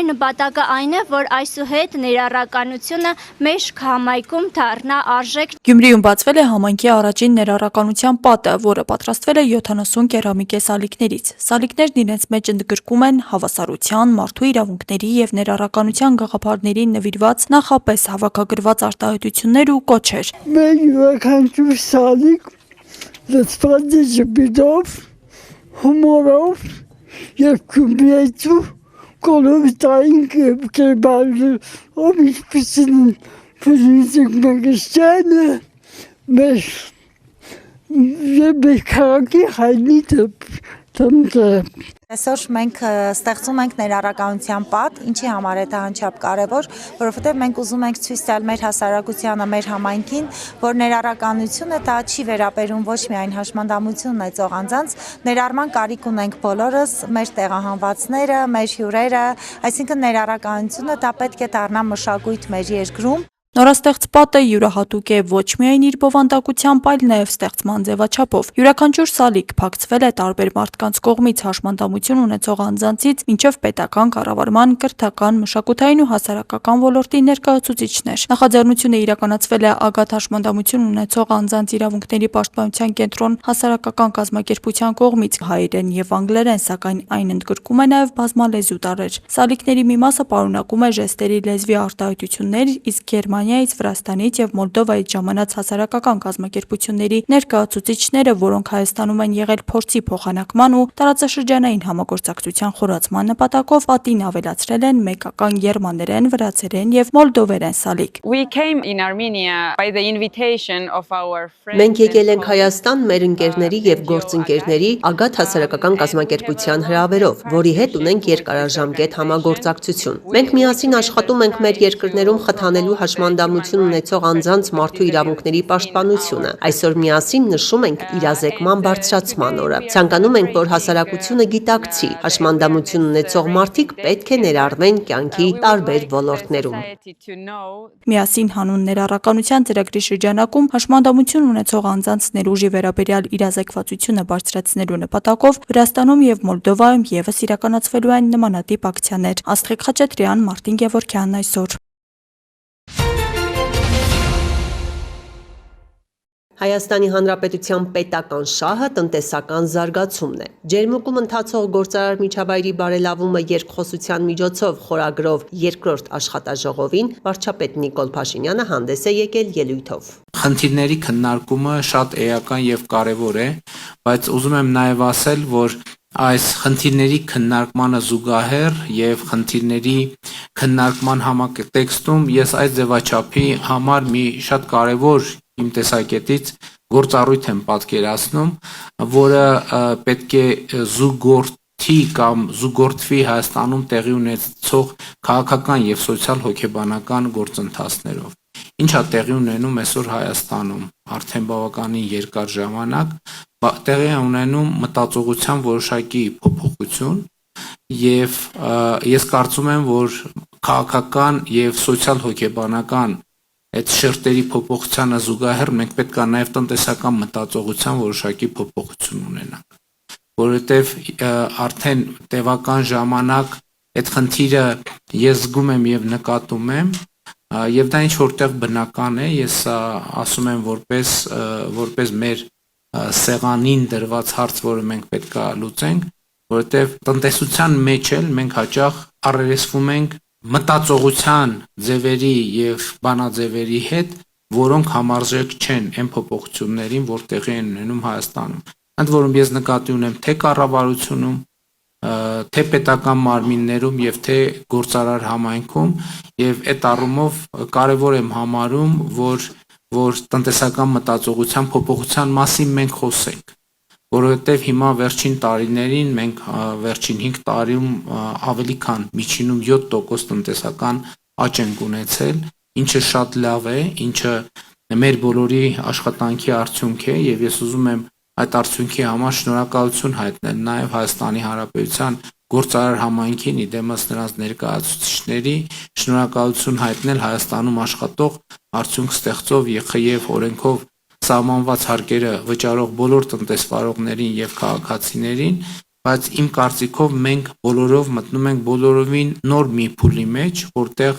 Մեր նպատակը այն է, որ այսուհետ ներառականությունը մեր համայնքում դառնա արժեք։ Գյումրիում բացվել է համայնքի առաջին ներառականության պատը, որը պատրաստվել է 70 կերամիկե սալիկներից։ Սալիկներն իրենց մեջ ընդգրկում են հավասարության, մարդու իրավունքների եւ ներառականության գաղափարներին նվիրված նախապես հավաքագրված արտահայտություններ ու կոչեր։ Մեր յուրաքանչյուր սալիկ լցված է ժպիտով, հումորով եւ Գյումրիեցու կոլորիտային կերպարով, ինչպիսին Փրինցիկ Մանգստյանը, մեր քաղաքի հայտնի տնտե։ Այսօր մենք ստեղծում ենք ներառականության պատ, ինչի համար է դա անչափ կարևոր, որովհետև մենք ուզում ենք ցույց տալ մեր հասարակությանը, մեր համայնքին, որ ներառականությունը դա չի վերաբերում ոչ միայն հաշմանդամություն ունեցող անձանց, ներառման կարիք ունենք բոլորս, մեր տեղահանվածները, մեր հյուրերը, այսինքն ներառականությունը դա պետք է դառնա մշակույթ մեր երկրում։ Նորաստեղծ պատը յուրահատուկ է ոչ միայն իր բովանդակությամբ, այլ նաև ստեղծման ձևաչափով։ Յուրաքանչյուր սալիկ փակցվել է տարբեր մարդկանց կողմից հաշմանդամություն ունեցող անձանցից մինչև պետական կառավարման, կրթական, մշակութային ու հասարակական ոլորտի ներկայացուցիչներ։ Նախաձեռնությունը իրականացվել է ԱԳԱՏ հաշմանդամություն ունեցող անձանց իրավունքների պաշտպանության կենտրոն հասարակական կազմակերպության կողմից հայերեն եւ անգլերեն, սակայն այն ընդգրկում է նաև բազմալեզու տարրեր։ Սալիկների մի մասը պարունակում է ժեստերի լեզվի արտահայտություններ, իսկ Գերմանիայից, Վրաստանից եւ Մոլդովայից ժամանած հասարակական կազմակերպությունների ներկայացուցիչները, որոնք Հայաստանում են եղել փորձի փոխանակման ու տարածաշրջանային համագործակցության խորացման նպատակով, պատին ավելացրել են մեկական գերմաներեն, վրացերեն եւ մոլդովերեն սալիկ։ Մենք եկել ենք Հայաստան մեր ընկերների եւ գործընկերների ԱԳԱՏ հասարակական կազմակերպության հրավերով, որի հետ ունենք երկարաժամկետ համագործակցություն։ Մենք միասին աշխատում ենք մեր երկրներում խթանելու հաշմանդամություն ունեցող անձանց մարդու իրավունքների պաշտպանությունը։ Այսօր միասին նշում ենք իրազեկման բարձրացման օրը։ Ցանկանում ենք, որ հասարակությունը գիտակցի, հաշմանդամություն ունեցող մարդիկ պետք է ներառվեն կյանքի տարբեր ոլորտներում։ Միասին հանուն ներառականության ծրագրի շրջանակում հաշմանդամություն ունեցող անձանց ներուժի վերաբերյալ իրազեկվածությունը բարձրացնելու նպատակով Վրաստանում եւ Մոլդովայում եւս իրականացվելու են նմանատիպ ակցիաներ։ Աստղիկ Խաչատրյան, Մարտին Գևորգյան այսօր։ Հայաստանի Հանրապետության պետական շահը տնտեսական զարգացումն է։ Ջերմուկում ընթացող գործարար միջավայրի բարելավումը երկխոսության միջոցով խորագրով երկրորդ աշխատաժողովին վարչապետ Նիկոլ Փաշինյանը հանդես է եկել ելույթով։ Խնդիրների քննարկումը շատ էական եւ կարեւոր է, բայց ուզում եմ նաեւ ասել, որ այս խնդիրների քննարկմանը զուգահեռ եւ խնդիրների քննարկման համատեքստում ես այս ձևաչափի համար մի շատ կարեւոր իմ տեսակետից գործառույթ եմ պատկերացնում, որը պետք է զուգորդի կամ զուգորդվի Հայաստանում տեղի ունեցող քաղաքական եւ սոցիալ-հոգեբանական գործընթացներով։ Ինչա տեղի ունենում այսօր Հայաստանում արդեն բավականին երկար ժամանակ, տեղի է ունենում մտածողության որոշակի փոփոխություն եւ ես կարծում եմ, որ քաղաքական եւ սոցիալ-հոգեբանական այդ շերտերի փոփոխությանը զուգահեռ մենք պետք է նաև տնտեսական մտածողության որոշակի փոփոխություն ունենանք, որովհետև արդեն տևական ժամանակ այդ խնդիրը ես զգում եմ եւ նկատում եմ եւ դա ինչ որտեղ բնական է, ես ասում եմ որպես մեր սեղանին դրված հարց, որը մենք պետք է լուծենք, որովհետև տնտեսության մեջ էլ մենք հաճախ առերեսվում ենք մտածողության ձևերի եւ բանաձևերի հետ, որոնք համարժեք չեն այն փոփոխություններին, որ տեղի են ունենում Հայաստանում։ Ընդ որում ես նկատի ունեմ թե կառավարությունում, թե պետական մարմիններում եւ թե գործարար համայնքում եւ այդ առումով կարեւոր եմ համարում, որ տնտեսական մտածողության փոփոխության մասին մենք խոսենք, որովհետև հիմա վերջին տարիներին մենք վերջին 5 տարիում ավելի քան միջինում 7% տնտեսական աճ ենք ունեցել, ինչը շատ լավ է, ինչը մեր բոլորի աշխատանքի արդյունք է եւ ես ուզում եմ այդ արդյունքի համար շնորհակալություն հայտնել նաեւ Հայաստանի Հանրապետության գործարար համայնքին, իդեմս նրանց ներկայացուցիչների, շնորհակալություն հայտնել Հայաստանում աշխատող արդյունք ստեղծող ԵԽԵ օրենքով սահմանված հարկերը վճարող բոլոր տնտեսվարողներին եւ քաղաքացիներին, բայց իմ կարծիքով մենք բոլորով մտնում ենք բոլորովին նոր մի փուլի մեջ, որտեղ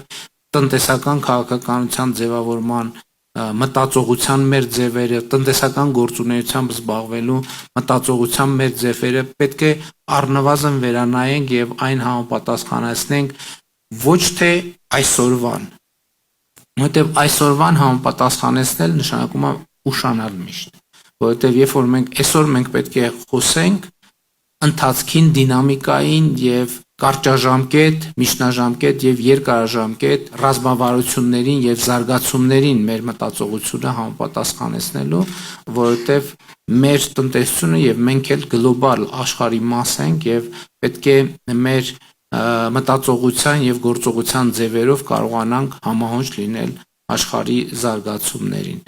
տնտեսական քաղաքականության ձևավորման մտածողության մեր ձևերը, տնտեսական գործունեությամբ զբաղվելու մտածողության մեր ձևերը պետք է առնվազն վերանայենք եւ այն համապատասխանեցնենք ոչ թե այսօրվան, որովհետեւ այսօրվան համապատասխանեցնել նշանակում է ուշանալ միշտ, որովհետեւ երբ որ մենք պետք է խոսենք ընթացքին, դինամիկային եւ կարճաժամկետ, միջնաժամկետ եւ երկարաժամկետ ռազմավարություններին եւ զարգացումներին մեր մտածողությունը համապատասխանեցնելու, որովհետեւ մեր տնտեսությունը եւ մենք էլ գլոբալ աշխարհի մաս ենք եւ պետք է մեր մտածողության եւ գործողության ձևերով կարողանանք համահունչ լինել աշխարհի զարգացումներին։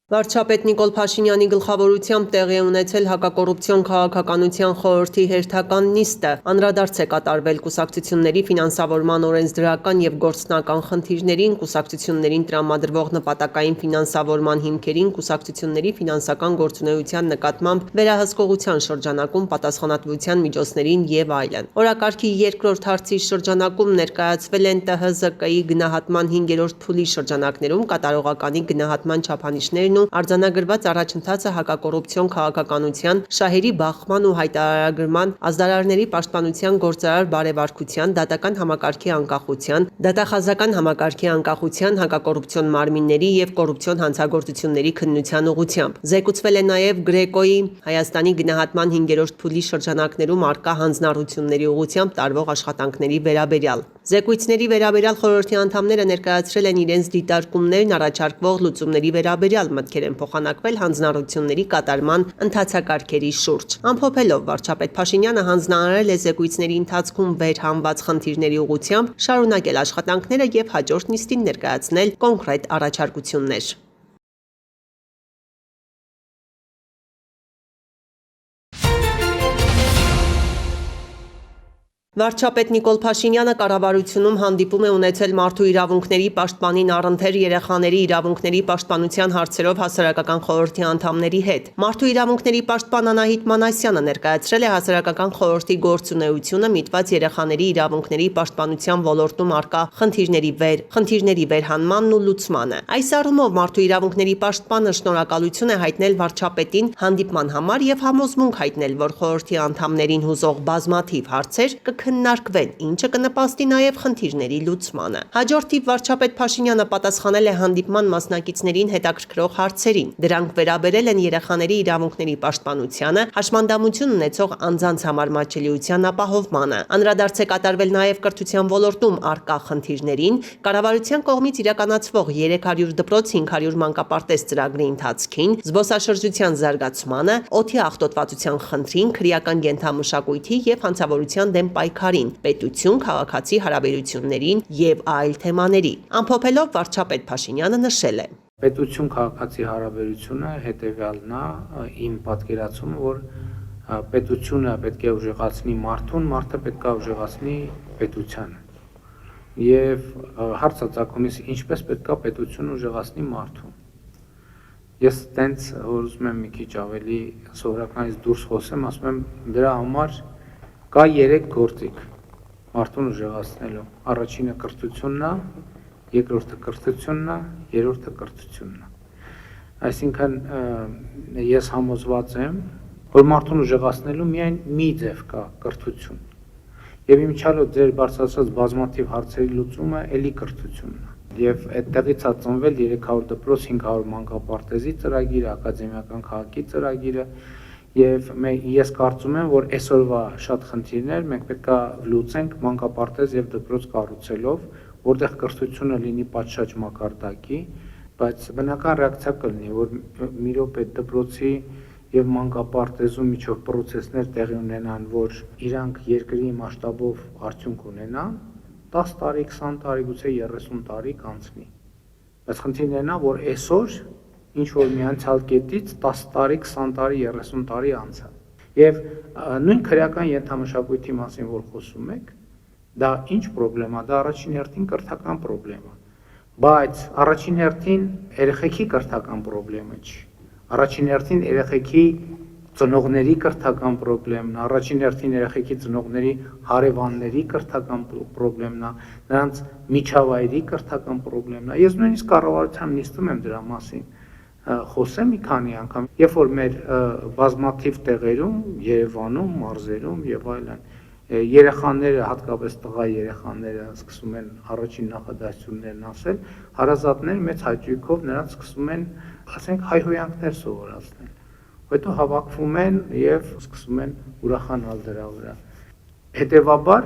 Վարչապետ Նիկոլ Փաշինյանի գլխավորությամբ տեղի ունեցել հակակոռուպցիոն քաղաքականության խորհրդի հերթական նիստը, անդրադարձ է կատարվել կուսակցությունների ֆինանսավորման օրենսդրական եւ գործնական խնդիրներին, կուսակցություններին տրամադրվող նպատակային ֆինանսավորման հիմքերին, կուսակցությունների ֆինանսական գործունեության նկատմամբ վերահսկողության շրջանակում պատասխանատվության միջոցներին եւ այլն։ Օրակարգի երկրորդ հարցի շրջանակում ներկայացվել են ՏՀԶԿ-ի գնահատման 5-րդ փուլի շրջանակներում կատարողականի գնահատման չափանիշներն ու արձանագրված առաջընթացը հակակոռուպցիոն քաղաքականության, շահերի բախման ու հայտարարագրման, ազդարարների պաշտպանության գործարար բարեվարկության, դատական համակարգի անկախության, դատախազական համակարգի անկախության, հակակոռուպցիոն մարմինների եւ կոռուպցիոն հանցագործությունների քննության ուղղությամբ։ Զեկուցվել է նաեւ Գրեկոյի Հայաստանի գնահատման 5-րդ փուլի շրջանակներում արկա հանձնառությունների ուղղությամբ տարվող աշխատանքների վերաբերյալ։ Զեկույցների վերաբերյալ խորհրդի անդամները ներկայացրել են իրենց դիտարկումներն առաջարկվող լուծումների վերաբերյալ, մտքեր են փոխանակվել հանձնառությունների կատարման ընթացակարգերի շուրջ։ Ամփոփելով, վարչապետ Փաշինյանը հանձնարարել է զեկույցների ընթացքում վերհանված խնդիրների ուղղությամբ շարունակել աշխատանքները եւ հաջորդ նիստին ներկայացնել կոնկրետ առաջարկություններ։ Վարչապետ Նիկոլ Փաշինյանը կառավարությունում հանդիպում է ունեցել մարդու իրավունքների պաշտպանին առընթեր երեխաների իրավունքների պաշտպանության հարցերով հասարակական խորհրդի անդամների հետ։ Մարդու իրավունքների պաշտպան Անահիտ Մանասյանը ներկայացրել է հասարակական խորհրդի գործունեությունը միտված երեխաների իրավունքների պաշտպանության ոլորտում առկա խնդիրների վերհանմանն ու լուծմանը։ Այս առումով մարդու իրավունքների պաշտպանը շնորհակալություն է հայտնել վարչապետին հանդիպման համար եւ համոզմունք հայտնել, որ խորհրդի անդամներին հուզող բազմաթիվ հարցեր քննարկվեն, ինչը կնպաստի նաև խնդիրների լուծմանը։ Հաջորդ թիվ վարչապետ Փաշինյանը պատասխանել է հանդիպման մասնակիցներին հետաքրքրող հարցերին։ Դրանք վերաբերել են երեխաների իրավունքների պաշտպանությանը, հաշմանդամություն ունեցող անձանց համար մատչելիության ապահովմանը։ Անդրադարձ է կատարվել նաև կրթության ոլորտում առկա խնդիրներին, կառավարության կողմից իրականացվող 300 դպրոց 500 մանկապարտեզ ծրագրի ընթացքին, զբոսաշրջության զարգացմանը, օդի աղտոտվածության խնդրին, քրեական կենդանամշակույթի եւ հանցավորության դեմ պայքարին, պետություն քաղաքացի հարաբերություններին եւ այլ թեմաների։ Ամփոփելով, վարչապետ Փաշինյանը նշել է. Պետություն քաղաքացի հարաբերությունը հետեւյալն է, իմ պատկերացումը, որ պետությունը պետք է ուժեղացնի մարդուն, մարդը պետք է ուժեղացնի պետությանը։ Եվ հարցը ցակումից ինչպես պետք է պետությունը ուժեղացնի մարդուն։ Ես տենց որ ուզում եմ մի քիչ ավելի սովորականից դուրս խոսեմ, ասում եմ դրա համար կա 3 գործիք մարդուն ուժեղացնելու։ Առաջինը կրթությունն է, երկրորդը կրթությունն է, երրորդը կրթությունն է։ Այսինքն ես համոզված եմ, որ մարդուն ուժեղացնելու միայն մի ձև կա՝ կրթություն։ Եվ իմիջիալով ձեր բարձրացած բազմաթիվ հարցերի լուծումը էլի կրթությունն է։ Եվ այդտեղից է ծնվել 300 դպրոց 500 մանկապարտեզի ծրագիրը, ակադեմիական քաղաքի ծրագիրը, եւ ես կարծում եմ, որ այսօրվա շատ խնդիրներ մենք պետք է լուծենք մանկապարտեզ եւ դպրոց կառուցելով, որտեղ կրթությունը լինի պատշաճ մակարդակի, բայց բնական ռեակցիա կլինի, որ մի րոպե դպրոցի եւ մանկապարտեզում միջով process-ներ տեղի ունենան, որ իրանք երկրի մասշտաբով արդյունք ունենան, 10 տարի, 20 տարի, գուցե 30 տարի կանցնի։ Բայց խնդիրն է, որ այսօր ինչ որ մի անցյալ կետից 10 տարի, 20 տարի, 30 տարի անցա։ Եվ նույն քրեական ենթամշակույթի մասին որ խոսում եք, դա ինչ խնդրեմ է, դա առաջին հերթին կրթական խնդրեմ է։ Բայց առաջին հերթին երեխեքի կրթական խնդրեմը չի։ Առաջին հերթին երեխեքի ծնողների կրթական խնդիրն է, առաջին հերթին երեխեքի ծնողների հարևանների կրթական խնդիրն է, նրանց միջավայրի կրթական խնդիրն է։ Ես նույնիսկ կառավարության նիստում եմ դրա մասին խոսեմ մի քանի անգամ, երբ որ մեր բազմաթիվ տեղերում, Երևանում, մարզերում եւ այլն, երեխաները, հատկապես տղա երեխաները սկսում են առաջին նախադասություններն ասել, հարազատներ մեծ հաճույքով նրանց սկսում են, ասենք, հայհոյանքներ սովորացնել։ Հետո հավաքվում են եւ սկսում են ուրախանալ դրա վրա։ Հետևաբար,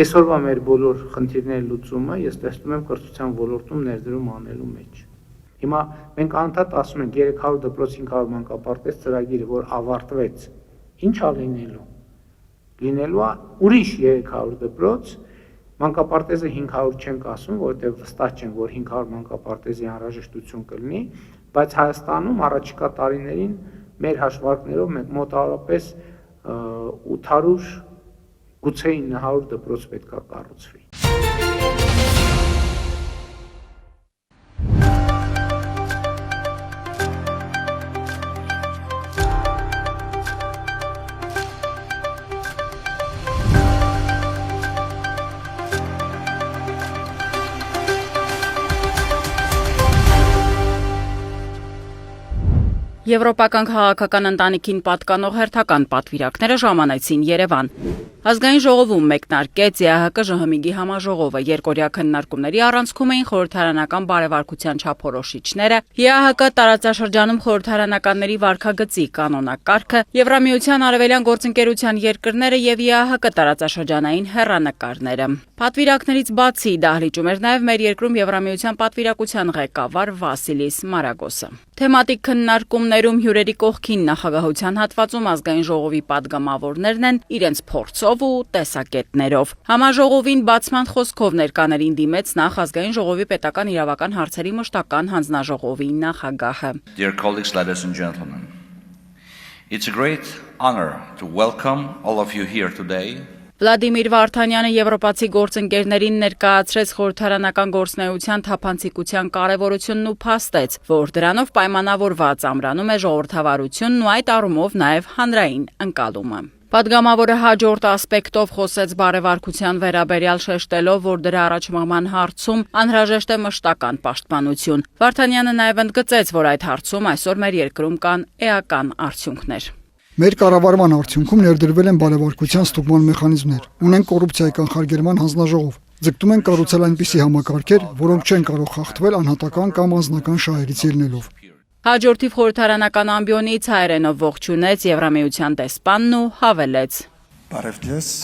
այսօրվա մեր բոլոր խնդիրների լուծումը ես տեսնում եմ կրթության ոլորտում ներդրում անելու մեջ։ Հիմա մենք անդադ ասում ենք 300 դպրոց 500 մանկապարտեզ ծրագիրը, որ ավարտվեց, ի՞նչ է լինելու։ Լինելու է ուրիշ 300 դպրոց, մանկապարտեզը 500 չենք ասում, որովհետև վստահ չենք, որ 500 մանկապարտեզի անհրաժեշտություն կլինի, բայց Հայաստանում առաջիկա տարիներին մեր հաշվարկներով մենք մոտավորապես 800, գուցե 900 դպրոց պետք է կառուցվի։ Եվրոպական քաղաքական ընտանիքին պատկանող հերթական պատվիրակները ժամանեցին Երևան։ Ազգային ժողովում մեկնարկեց ԵԱՀԿ ԺՀՄԻԳ-ի համաժողովը, երկօրյա քննարկումների առանցքում էին խորհրդարանական բարեվարկության չափորոշիչները, ԵԱՀԿ տարածաշրջանում խորհրդարանականների վարքագծի կանոնակարգը, Եվրամիության արևելյան գործընկերության երկրները եւ ԵԱՀԿ տարածաշրջանային հեռանկարները։ Պատվիրակներից բացի դահլիճում էր նաեւ մեր երկրում Եվրամիության պատվիրակության ղեկավար Վասիլիս Մարագոսը։ Թեմատիկ քննարկումներում հյուրերի կողքին նախագահության հատվածում ազգային ժողովի падգամավորներն են իրենց փորձով ու տեսակետներով։ Համաժողովին բացման խոսքով ներկաներին դիմեց նախ ազգային ժողովի պետական իրավական հարցերի մշտական հանձնաժողովի նախագահը։ Dear colleagues, ladies and gentlemen, it's a great honor to welcome all of you here today. Վլադիմիր Վարդանյանը եվրոպացի գործընկերներին ներկայացրեց խորհրդարանական գործունեության թափանցիկության կարևորությունն ու փաստեց, որ դրանով պայմանավորված ամրանում է ժողովրդավարությունն ու այդ առումով նաև հանրային ընկալումը։ Պատգամավորը հաջորդ ասպեկտով խոսեց բարեվարկության վերաբերյալ, շեշտելով, որ դրա առաջմղման հարցում անհրաժեշտ է մշտական պաշտպանություն։ Վարդանյանը նաև ընդգծեց, որ այդ հարցում այսօր մեր երկրում կան էական արդյունքներ։ Մեր կառավարման արդյունքում ներդրվել են բարեվարկության ստուգման մեխանիզմներ, ունենք կոռուպցիայի կանխարգելման հանձնաժողով, ձգտում են կառուցել այնպիսի համակարգեր, որոնք չեն կարող խախտվել անհատական կամ անձնական շահերից ելնելով։ Հաջորդիվ խորհրդարանական ամբիոնից հայերենով ողջունեց Եվրամիության դեսպանն ու հավելեց. Բարև ձեզ,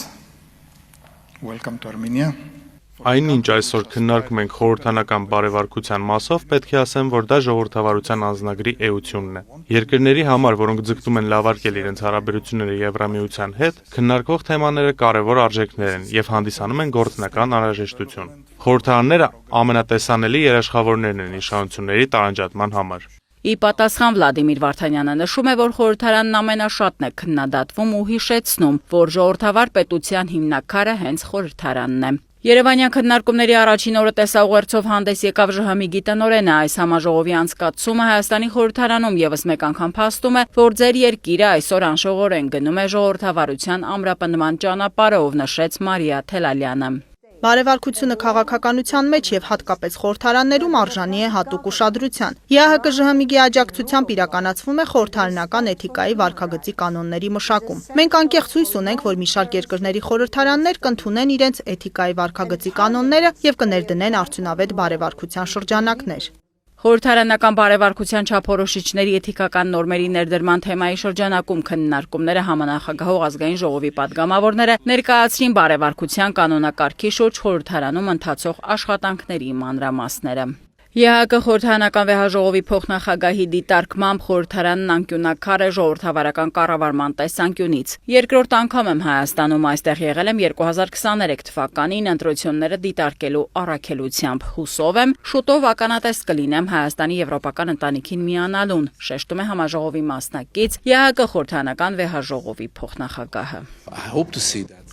welcome to Armenia. Այնինչ այսօր քննարկում ենք խորհրդարանական բարեվարկության մասով, պետք է ասեմ, որ դա ժողովրդավարության անձնագրի էությունն է։ Երկրների համար, որոնք ձգտում են լավարկել իրենց հարաբերությունները Եվրամիության հետ, քննարկվող թեմաները կարևոր արժեքներ են եւ հանդիսանում են գործնական անհրաժեշտություն։ Խորհրդարանները ամենատեսանելի երաշխավորներն են իշխանությունների տարանջատման համար։ Ի պատասխան Վլադիմիր Վարդանյանը նշում է, որ խորհրդարանն ամենաշատն է քննադատվում ու հիշեցնում, որ ժողովրդավար պետության հիմնաքարը հենց խորհրդարանն է։ Երևանյան քննարկումների առաջին օրը տեսաուղերձով հանդես եկավ ԺՀՄԻԳ-ի տնօրենը, այս համաժողովի անցկացումը Հայաստանի խորհրդարանում եւս մեկ անգամ փաստում է, որ ձեր երկիրը այսօր անշողորեն գնում է ժողովրդավարության ամրապնդման ճանապարհով, նշեց Մարիա Թելալյանը։ Բարեվարկությունը քաղաքականության մեջ եւ հատկապես խորհրդարաններում արժանի է հատուկ ուշադրության։ ԵԱՀԿ ԺՀՄԻԳ-ի աջակցությամբ իրականացվում է խորհրդարանական էթիկայի վարքագծի կանոնների մշակում։ Մենք անկեղծ հույս ունենք, որ մի շարք երկրների խորհրդարաններ կընդունեն իրենց էթիկայի վարքագծի կանոնները եւ կներդնեն արդյունավետ բարեվարկության շրջանակներ։ Խորհրդարանական բարեվարկության չափորոշիչների էթիկական նորմերի ներդրման թեմայի շրջանակում քննարկումները համանախագահող ազգային ժողովի падգամավորները ներկայացրին բարեվարկության կանոնակարգի շուրջ խորհրդարանում ընթացող աշխատանքների մանրամասները։ ԵԱՀԿ խորհրդարանական վեհաժողովի փոխնախագահի դիտարկմամբ խորհրդարանն անկյունակար է ժողովրդավարական կառավարման տեսանկյունից։ Երկրորդ անգամ եմ Հայաստանում, այստեղ եղել եմ 2023 թվականին ընտրությունները դիտարկելու առաքելությամբ։ Հուսով եմ, շուտով ականատես կլինեմ Հայաստանի եվրոպական ընտանիքին միանալուն, շեշտում է համաժողովի մասնակից ԵԱՀԿ խորհրդարանական վեհաժողովի փոխնախագահը։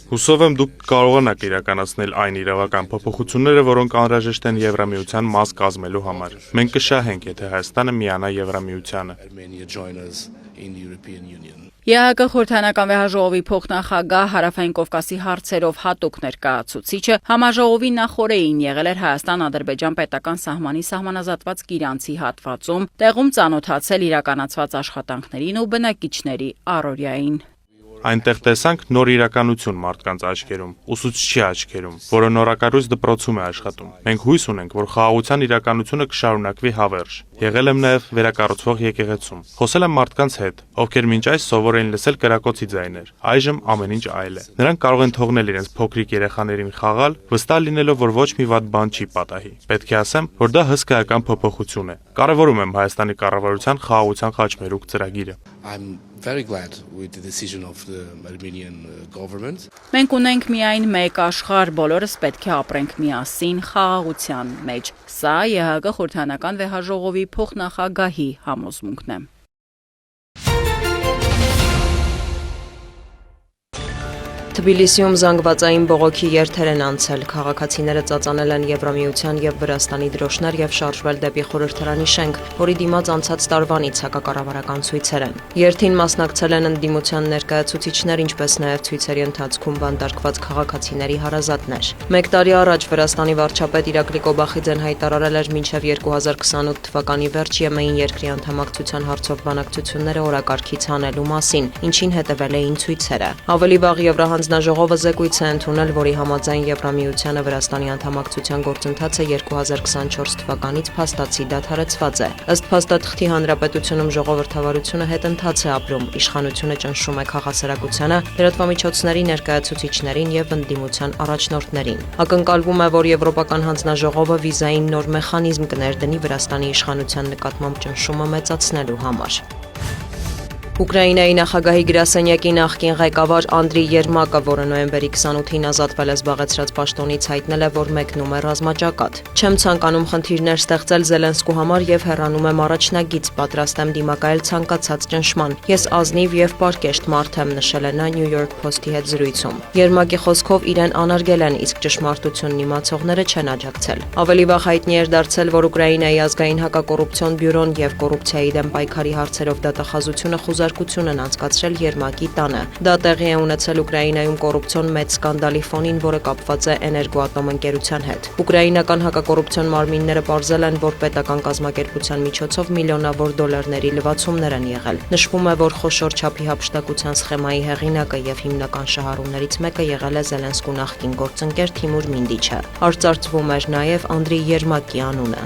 Հուսով եմ դուք կարողանաք իրականացնել այն իրավական փոփոխությունները, որոնք անհրաժեշտ են Եվրամիության մաս կազմելու համար։ Մենք կշահենք, եթե Հայաստանը միանա Եվրամիությանը։ ԵԱՀԿ խորհրդարանական վեհաժողովի փոխնախագահ Հարավային Կովկասի հարցերով հատուկ ներկայացուցիչը համաժողովի նախօրեին եղել էր Հայաստան-Ադրբեջան պետական սահմանի սահմանազատված Կիրանցի հատվածում, տեղում ծանոթացել իրականացված աշխատանքներին ու բնակիչների առօրյային։ Այնտեղ տեսանք նոր իրականություն մարդկանց աչքերում, ուսուցչի աչքերում, որը նորակառույց դպրոցում է աշխատում։ Մենք հույս ունենք, որ խաղաղության իրականությունը կշարունակվի հավերժ։ Եղել եմ նաև վերակառուցվող եկեղեցում։ Խոսել եմ մարդկանց հետ, ովքեր մինչ այս սովոր էին լսել կրակոցի ձայներ։ Այժմ ամեն ինչ այլ է։ Նրանք կարող են թողնել իրենց փոքրիկ երեխաներին խաղալ, վստահ լինելով, որ ոչ մի վատ բան չի պատահի։ Պետք է ասեմ, որ դա հսկայական փոփոխություն է։ Կարևորում եմ Հայաստանի կառավարության խաղաղության խաչմերուկ ծրագիրը։ Մենք ունենք միայն մեկ աշխարհ, բոլորս պետք է ապրենք միասին խաղաղության մեջ։ Սա ԵԱՀԿ խորհրդարանական վեհաժողովի փոխնախագահի համոզմունքն է։ Թբիլիսիում զանգվածային բողոքի երթեր են անցել, քաղաքացիները ծածանել են Եվրամիության եւ Վրաստանի դրոշներ եւ շարժվել դեպի խորհրդարանի շենք, որի դիմաց անցած տարվանից հակակառավարական ցույցեր են։ Երթին մասնակցել են ընդդիմության ներկայացուցիչներ, ինչպես նաեւ ցույցերի ընթացքում բանտարկված քաղաքացիների հարազատներ։ Մեկ տարի առաջ Վրաստանի վարչապետ Իրակլի Կոբախիձեն հայտարարել էր մինչև 2028 թվականի վերջ ԵՄ-ին երկրի անդամակցության հարցով բանակցությունները օրակարգից հանելու մասին, ինչին հետևել էին ցույցերը։ Ավելի վաղ Հանձնաժողովը զեկույց է ընդունել, որի համաձայն Եվրամիությանը Վրաստանի անդամակցության գործընթացը 2024 թվականից փաստացի դադարեցված է։ Ըստ փաստաթղթի Հանրապետությունում ժողովրդավարությունը հետընթաց է ապրում, իշխանությունը ճնշում է քաղաքասարակությանը, լրատվամիջոցների ներկայացուցիչներին եւ ընդդիմության առաջնորդներին։ Ակնկալվում է, որ Եվրոպական հանձնաժողովը վիզային նոր մեխանիզմ կներդնի Վրաստանի իշխանության նկատմամբ ճնշումը մեծացնելու համար։ Ուկրաինայի նախագահի գրասենյակի նախկին ղեկավար Անդրի Երմակը, որը նոյեմբերի 28-ին ազատվել է զբաղեցրած պաշտոնից, հայտնել է, որ մեկնում է ռազմաճակատ։ Չեմ ցանկանում խնդիրներ ստեղծել Զելենսկու համար եւ հեռանում եմ առաջնագից, պատրաստ եմ դիմակայել ցանկացած ճնշման։ Ես ազնիվ եւ պարկեշտ մարդ եմ, նշել է նա New York Post-ի հետ զրույցում։ Երմակի խոսքով իրեն անարգել են, իսկ ճշմարտությունն իմացողները չեն աջակցել։ Ավելի վաղ հայտնի էր դարձել, որ Ուկրաինայի ազգային հակակոռուպցիոն բյուրոն եւ կոռուպցիայի դեմ պայքարի հարցերով դատախազությունը խուզարկություն են անցկացրել Երմակի տանը։ Դա տեղի է ունեցել Ուկրաինայում կոռուպցիոն մեծ սկանդալի ֆոնին, որը կապված է Էներգոատոմ ընկերության հետ։ Ուկրաինական հակակոռուպցիոն մարմինները պարզել են, որ պետական կազմակերպության միջոցով միլիոնավոր դոլարների լվացումներ են եղել։ Նշվում է, որ խոշոր չափի հափշտակության սխեմայի հեղինակը եւ հիմնական շահառուներից մեկը եղել է Զելենսկու նախկին գործընկեր Թիմուր Մինդիչը։ Արծարծվում էր նաեւ Անդրի Երմակի անունը։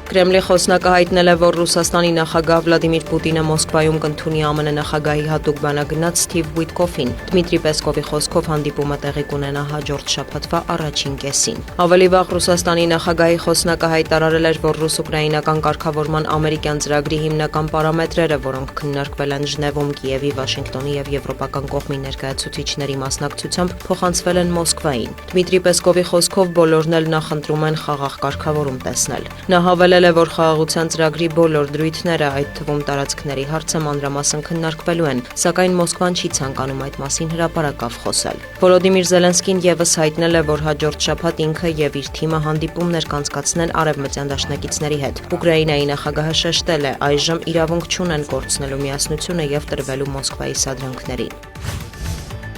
Կրեմլի խոսնակը հայտնել է, որ Ռուսաստանի նախագահ Վլադիմիր Պուտինը Մոսկվայում կընդունի ԱՄՆ նախագահի հատուկ բանագնաց Սթիվ Ուիտկոֆին։ Դմիտրի Պեսկովի խոսքով հանդիպումը տեղի կունենա հաջորդ շաբաթվա առաջին կեսին։ Ավելի վաղ Ռուսաստանի նախագահի խոսնակը հայտարարել էր, որ ռուս-ուկրաինական կարգավորման ամերիկյան ծրագրի հիմնական պարամետրերը, որոնք քննարկվել են Ժնևում, Կիևի, Վաշինգտոնի եւ եվրոպական կողմի ներկայացուցիչների մասնակցությամբ, փոխանցվել են Մոսկվային։ Դմիտրի Պեսկովի խոսքով բոլորն էլ նախընտրում են խաղաղ կարգավորում տեսնել։ Նա հավելել է, որ խաղաղության ծրագրի բոլոր դրույթները, այդ թվում տարածքների հարցը մանրամասն քննարկվելու են, սակայն Մոսկվան չի ցանկանում այդ մասին հրապարակավ խոսել։ Վոլոդիմիր Զելենսկին եւս հայտնել է, որ հաջորդ շաբաթ ինքը եւ իր թիմը հանդիպումներ կանցկացնեն արևմտյան դաշնակիցների հետ։ Ուկրաինայի նախագահը շեշտել է, այժմ իրավունք չունեն կորցնելու միասնությունը եւ տրվելու Մոսկվայի սադրանքներին։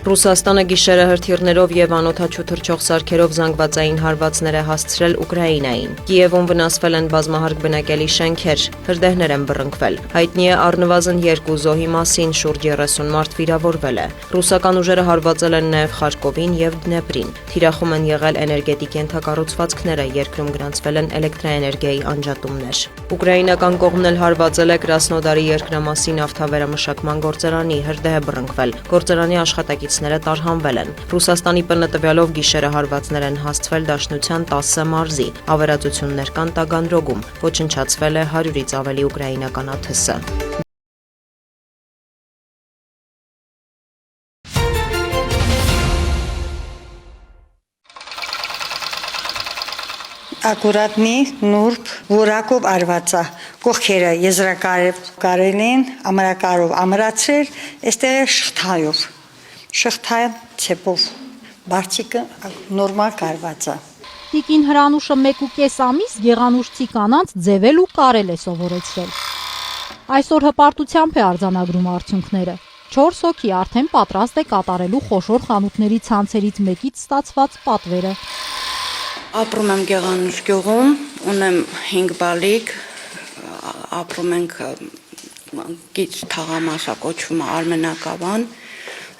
Ռուսաստանը գիշերը հրթիռներով եւ անօդաչու թռչող սարքերով զանգվածային հարվածներ է հասցրել Ուկրաինային։ Կիևում վնասվել են բազմահարկ բնակելի շենքեր, հրդեհներ են բռնկվել։ Հայտնի է առնվազն 2 զոհի մասին, շուրջ 30 մարդ վիրավորվել է։ Ռուսական ուժերը հարվածել են նաեւ Խարկովին եւ Դնեպրին։ Թիրախում են եղել էներգետիկ ենթակառուցվածքները, երկրում գրանցվել են էլեկտրաէներգիայի անջատումներ։ Ուկրաինական կողմն էլ հարվածել է Կրասնոդարի երկրամասի նավթավերամշակման գործարանի, հրդեհ բռնկվել։ Գործարանի աշխատակիցները տարհանվել են։ Ռուսաստանի ՊՆ տվյալով գիշերը հարվածներ են հասցվել Դաշնության 10 մարզի, ավերածություններ կան Տագանրոգում, ոչնչացվել է 100-ից ավելի ուկրաինական ԱԹՍ։ Ակուրատնի նուրբ որակով արվածա կողքերը եզրակարև կարելին ամրակարով ամրացրել, այստեղ շղթայով շղթայ ցեպով բարձիկը նորմալ կարված է։ Տիկին Հրանուշը 1.5 ամիս գեղանուշցի կանանց ձևել ու կարել է սովորեցրել։ Այսօր հպարտությամբ է արձանագրում արդյունքները։ 4 հոգի արդեն պատրաստ է կատարելու խոշոր խանութների ցանցերից մեկից ստացված պատվերը։ Ապրում եմ Գեղանուշ գյուղում, ունեմ 5 բալիկ, ապրում ենք գիծ թաղամասա կոչվում է Արմենակավան,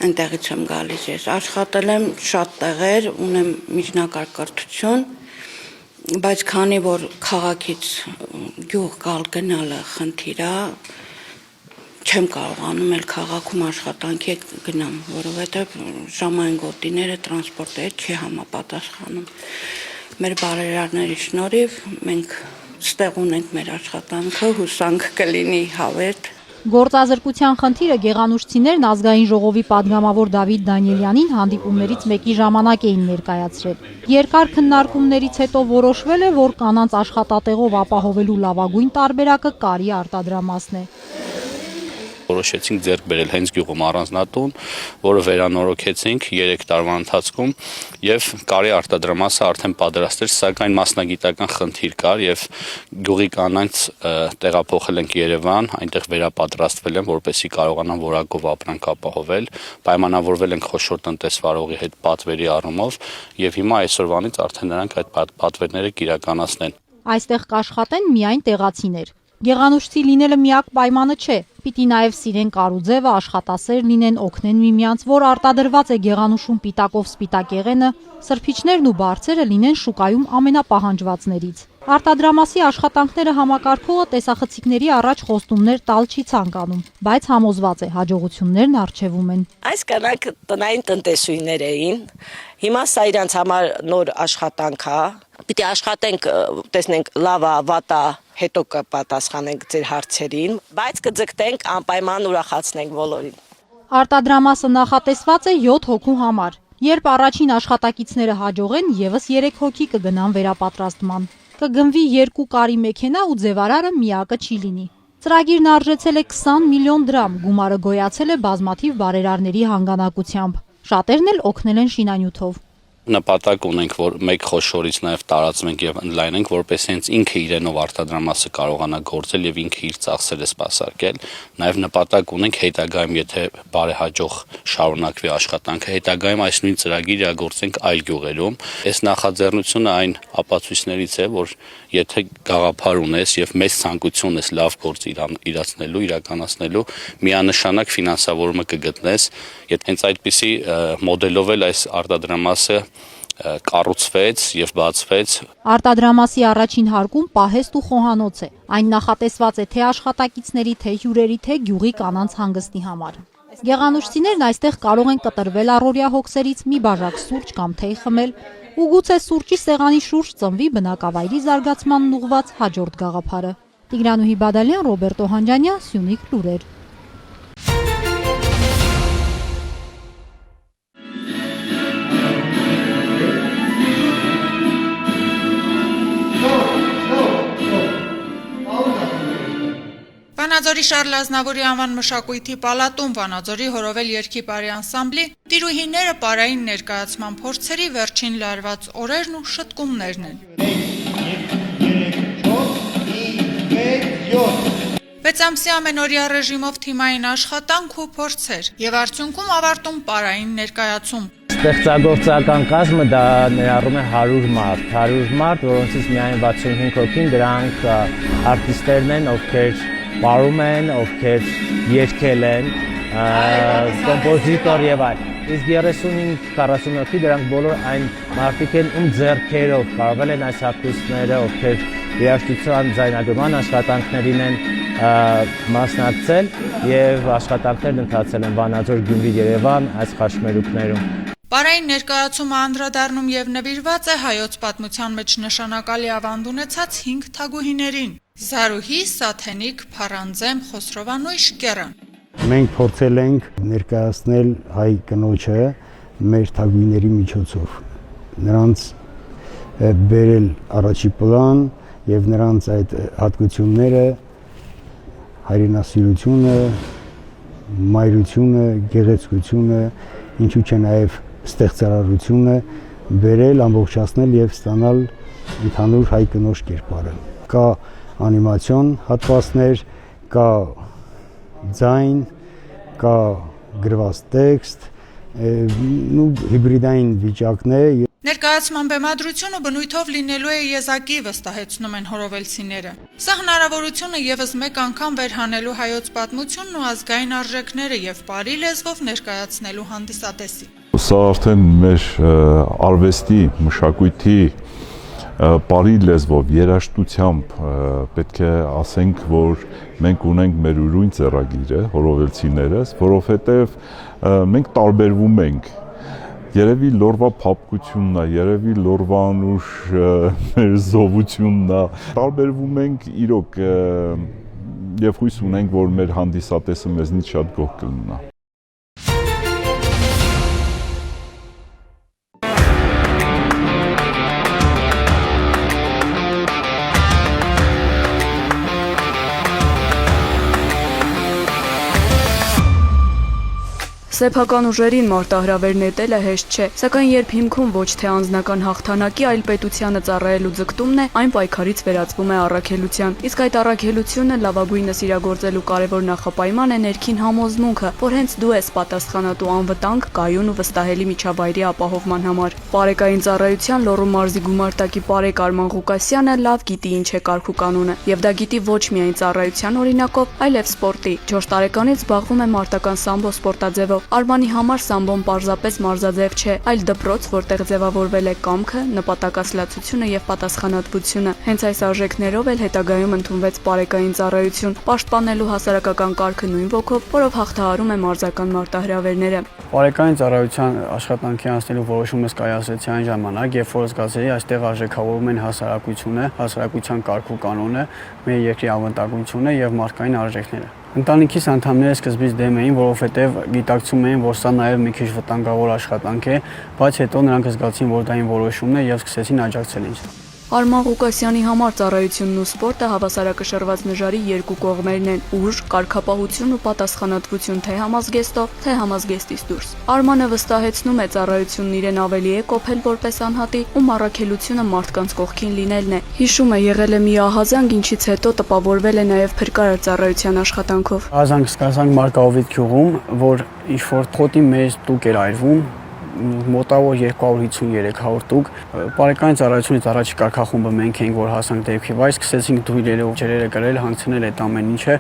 այնտեղից եմ գալիս ես, աշխատել եմ շատ տեղեր, ունեմ միջնակարգ կրթություն, բայց քանի որ քաղաքից գյուղ գալ գնալը խնդիր է, չեմ կարողանում էլ քաղաքում աշխատանքի գնամ, որովհետև ժամային գոտիները տրանսպորտը չի համապատասխանում։ Մեր բարերարների շնորհիվ մենք ստեղ ունենք մեր աշխատանքը, հուսանք կլինի հավերտ։ Գործազրկության խնդիրը գեղանուշցիներն ազգային ժողովի падգամավոր Դավիթ Դանիելյանին հանդիպումներից մեկի ժամանակ էին ներկայացրել։ Երկար քննարկումներից հետո որոշվել է, որ կանանց աշխատատեղով ապահովելու լավագույն տարբերակը կարի արտադրամասն է։ Որոշեցինք ձեռք բերել հենց գյուղում առանձնատուն, որը վերանորոգեցինք 3 տարվա ընթացքում եւ կարի արտադրամասը արդեն պատրաստ էր, սակայն մասնագիտական խնդիր կար եւ գյուղի կանանց տեղափոխել ենք Երևան, այնտեղ վերապատրաստվել են, որպեսզի կարողանան որակով ապրանք ապահովել, պայմանավորվել ենք խոշոր տնտեսվարողի հետ պատվերի առումով եւ հիմա այսօրվանից արդեն նրանք այդ պատվերները կիրականացնեն։ Այստեղ կաշխատեն միայն տեղացիներ։ Գեղանուշցի լինելը միակ պայմանը չէ, պիտի նաև սիրեն կարուձևը, աշխատասեր լինեն, օգնեն միմյանց, որ արտադրված է գեղանուշում պիտակով սպիտակեղենը, սրբիչներն ու բարձերը լինեն շուկայում ամենապահանջվածներից։ Արտադրամասի աշխատանքները համակարգողը տեսախցիկների առաջ խոստումներ տալ չի ցանկանում, բայց համոզված է հաջողություններն առջևում են։ Այս կանայք տնային տնտեսուհիներ էին, հիմա սա իրանց համար նոր աշխատանք է, պիտի աշխատենք, տեսնենք լավ է, վատ է, հետո կպատասխանենք ձեր հարցերին, բայց կձգտենք անպայման ուրախացնենք բոլորին։ Արտադրամասը նախատեսված է 7 հոգու համար։ Երբ առաջին աշխատակիցները հաջողեն, եւս 3 հոգի կգնան վերապատրաստման։ Կգնվի 2 կարի մեքենա ու ձևարարը միակը չի լինի։ Ծրագիրն արժեցել է 20 միլիոն դրամ, գումարը գոյացել է բազմաթիվ բարերարների հանգանակությամբ։ Շատերն էլ օգնել են շինանյութով։ Նպատակ ունենք, որ մեկ խոշորից նաև տարածվենք եւ ընդլայնենք, որպես հենց ինքը իրենով արտադրամասը կարողանա գործել եւ ինքը իր ծախսերը սպասարկել։ Նաև նպատակ ունենք հետագայում, եթե բարեհաջող շարունակվի աշխատանքը, հետագայում այս նույն ծրագիրը իրագործենք այլ գյուղերում։ Այս նախաձեռնությունը այն ապացույցներից է, որ եթե գաղափար ունես եւ մեծ ցանկություն ես լավ գործ իրականացնելու, միանշանակ ֆինանսավորումը կգտնես։ Եթե հենց այդպիսի մոդելով էլ այս արտադրամասը կառուցվեց եւ բացվեց։ Արտադրամասի առաջին հարկում պահեստ ու խոհանոց է։ Այն նախատեսված է թե աշխատակիցների, թե հյուրերի, թե գյուղի կանանց հանգստի համար։ Գեղանուշցիներն այստեղ կարող են կտրվել առօրյա հոգսերից, մի բաժակ սուրճ կամ թեյ խմել, ու գուցե սուրճի սեղանի շուրջ ծնվի բնակավայրի զարգացմանն ուղղված հաջորդ գաղափարը։ Տիգրանուհի Բադալյան, Ռոբերտ Օհանջանյան, Սյունիք լուրեր։ Վանաձորի Շարլ Ազնավուրի անվան մշակույթի պալատում Վանաձորի հորովել երգի բարի անսամբլի տիրուհիները պարային ներկայացման փորձերի վերջին լարված օրերն ու շտկումներն են։ 6 ամսի ամենօրյա ռեժիմով թիմային աշխատանք ու փորձեր եւ արդյունքում ավարտում պարային ներկայացում։ Ստեղծագործական կազմը դա ներառում է 100 մարդ, որոնցից միայն 65 հոգին դրանք արտիստերն են, ովքեր պարում են, ովքեր երգել են, կոմպոզիտոր եւ այլ։ Իսկ 35-40 հոգի դրանք բոլոր այն մարդիկ են, ում ձեռքերով կարվել են այս արտիստները, ովքեր երաժշտության ձայնագրման աշխատանքներին են մասնակցել եւ աշխատանքներն ընթացել են Վանաձոր, Գյումրի, Երևան այս խաչմերուկներում։ Պարային ներկայացումը անդրադառնում եւ նվիրված է հայոց պատմության մեջ նշանակալի ավանդ ունեցած 5 թագուհիներին՝ Զարուհի, Սաթենիկ, Փարանձեմ, Խոսրովանույշ, Կեռան։ Մենք փորձել ենք ներկայացնել հայ կնոջը մեր թագուհիների միջոցով, նրանց բերել առաջի պլան եւ նրանց այդ հատկությունները, հայրենասիրությունը, մայրությունը, գեղեցկությունը ինչու՞ չէ նաև ստեղծարարությունը բերել, ամբողջացնել եւ ստանալ ընդհանուր հայ կնոջ կերպարը։ Կա անիմացիոն հատվածներ, կա ձայն, կա գրված տեքստ, հիբրիդային վիճակն է։ Ներկայացման բեմադրությունը բնույթով լինելու է եզակի, վստահեցնում են հորովելցիները։ Սա հնարավորություն է ևս մեկ անգամ վերհանելու հայոց պատմությունն ու ազգային արժեքները եւ բարի լեզվով ներկայացնելու հանդիսատեսի։ Սա արդեն մեր արվեստի, մշակույթի բարի լեզվով, երաժշտությամբ պետք է ասենք, որ մենք ունենք մեր ուրույն ձեռագիրը, հորովելցիներս, որովհետև մենք տարբերվում ենք։ Երևի լորվա փափկությունն է, երևի լորվա անուշ մեր զովությունն է, տարբերվում ենք իրոք եւ հույս ունենք, որ մեր հանդիսատեսը մեզնից շատ գոհ կլինի։ Սեփական ուժերին մարտահրավեր նետելը հեշտ չէ, սակայն երբ հիմքում ոչ թե անձնական հաղթանակի, այլ պետությանը ծառայելու ձգտումն է, այն պայքարից վերածվում է առաքելության։ Իսկ այդ առաքելությունը լավագույնս իրագործելու կարևոր նախապայման է ներքին համոզմունքը, որ հենց դու ես պատասխանատու անվտանգ, կայուն ու վստահելի միջավայրի ապահովման համար։ Պարեկային ծառայության Լոռու մարզի գումարտակի պարեկ Արման Ղուկասյանը լավ գիտի ինչ է կարգ ու կանոնը, եւ դա գիտի ոչ միայն ծառայության օրինակով, այլև սպորտի։ 4 տարեկանից զբաղվում է մարտական սամբո սպորտաձևով։ Արմանի համար սամբոն պարզապես մարզաձև չէ, այլ դպրոց, որտեղ ձևավորվել է կամքը, նպատակասլացությունը եւ պատասխանատվությունը։ Հենց այս արժեքներով էլ հետագայում ընդունվեց պարեկային ծառայություն, պաշտպանելու հասարակական կարգը նույն ոգով, որով հաղթահարում է մարզական մարտահրավերները։ Պարեկային ծառայության աշխատանքի անցնելու որոշումս կայացրեցի այն ժամանակ, երբ որ զգացի այստեղ արժեքավորում են հասարակությունը, հասարակության կարգ ու կանոնը, մեր երկրի անվտանգությունը եւ մարդկային արժեքները։ Ընտանիքիս անդամները սկզբից դեմ էին, որովհետև գիտակցում էին, որ սա նաև մի քիչ վտանգավոր աշխատանք է, բայց հետո նրանք զգացին, որ դա իմ որոշումն է եւ սկսեցին աջակցել ինձ։ Արման Ղուկասյանի համար ծառայությունն ու սպորտը հավասարակշռված նժարի երկու կողմերն են՝ ուժ, կարգապահություն ու պատասխանատվություն թե համազգեստով, թե համազգեստից դուրս։ Արմանը վստահեցնում է ծառայությունն իրեն ավելի է կոփել որպես անհատի, ում առաքելությունը մարդկանց կողքին լինելն է։ Հիշում է, եղել է մի ահազանգ, ինչից հետո տպավորվել է նաև փրկարար ծառայության աշխատանքով։ Ահազանգ սկսանք Մարկահովիտ գյուղում, որ ինչ-որ խոտի մեծ տուկ էր այրվում, մոտավոր 250-300 տուկ։ Պարեկային ծառայությունից առաջի կարգախումբը մենք էինք, որ հասանք դեպքի վայր, սկսեցինք դույլերը ու ջրերը կրել, հանգցնել այդ ամեն ինչը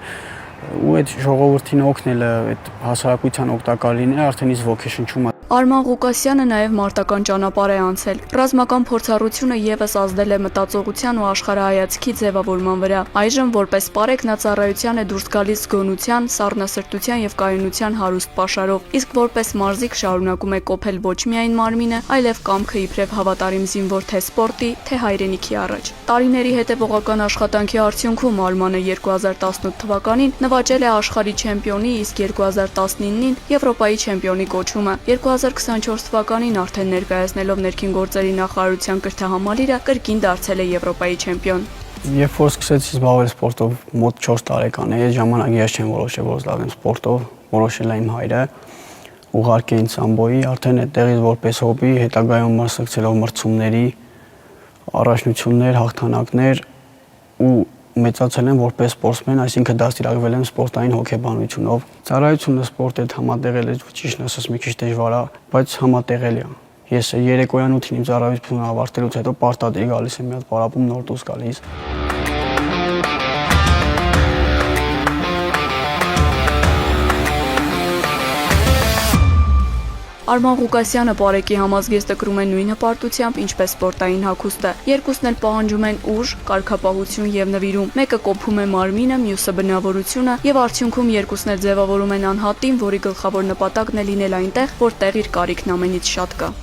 ու այդ ժողովրդին օգնելը, այդ հասարակության օգտակար լինելը արդեն իսկ ոգեշնչում է։ Արման Ղուկասյանը նաև մարտական ճանապարհ է անցել։ Ռազմական փորձառությունը եւս ազդել է մտածողության ու աշխարհայացքի ձևավորման վրա։ Այժմ որպես պարեկ նա ծառայության է դուրս գալիս զգոնության, սառնասրտության եւ կայունության հարուստ պաշարով, իսկ որպես մարզիկ շարունակում է կոփել ոչ միայն մարմինը, այլև կամքը իբրև հավատարիմ զինվոր թե սպորտի, թե հայրենիքի առաջ։ Տարիների հետևողական աշխատանքի արդյունքում Արմանը 2018 թվականին նվաճել է աշխարհի չեմպիոնի, իսկ 2019-ին Եվրոպայի չեմպիոնի կոչումը։ 2024 թվականին արդեն ներկայացնելով ներքին գործերի նախարարության կրթահամալիրը կրկին դարձել է Եվրոպայի չեմպիոն։ Երբ որ սկսեցի զբաղվել սպորտով մոտ 4 տարեկան է, այդ ժամանակ ես չեմ որոշել, որ զբաղվեմ սպորտով, որոշել է իմ հայրը, ուղարկել ինձ սամբոյի, արդեն այդտեղից որպես հոբի, հետագայում մասնակցելով մրցումների, առաջնություններ, հաղթանակներ ու մեծացել եմ որպես սպորտսմեն, այսինքն դաստիարակվել եմ սպորտային հոգեբանությունով։ Ծառայությունը սպորտի հետ համատեղել է, ճիշտ ասած, մի քիչ դժվար է, բայց համատեղելի է։ Ես երեկոյան 8-ին իմ ծառայությունը ավարտելուց հետո պարտադիր գալիս եմ մի հատ պարապում նոր դուրս գալիս։ Արման Ղուկասյանը պարեկի համազգեստը կրում է նույն հպարտությամբ, ինչպես սպորտային հագուստը։ Երկուսն էլ պահանջում են ուժ, կարգապահություն եւ նվիրում։ Մեկը կոփում է մարմինը, մյուսը բնավորությունը, եւ արդյունքում երկուսն էլ ձևավորում են անհատին, որի գլխավոր նպատակն է լինել այնտեղ, որտեղ իր կարիքն ամենից շատ կա։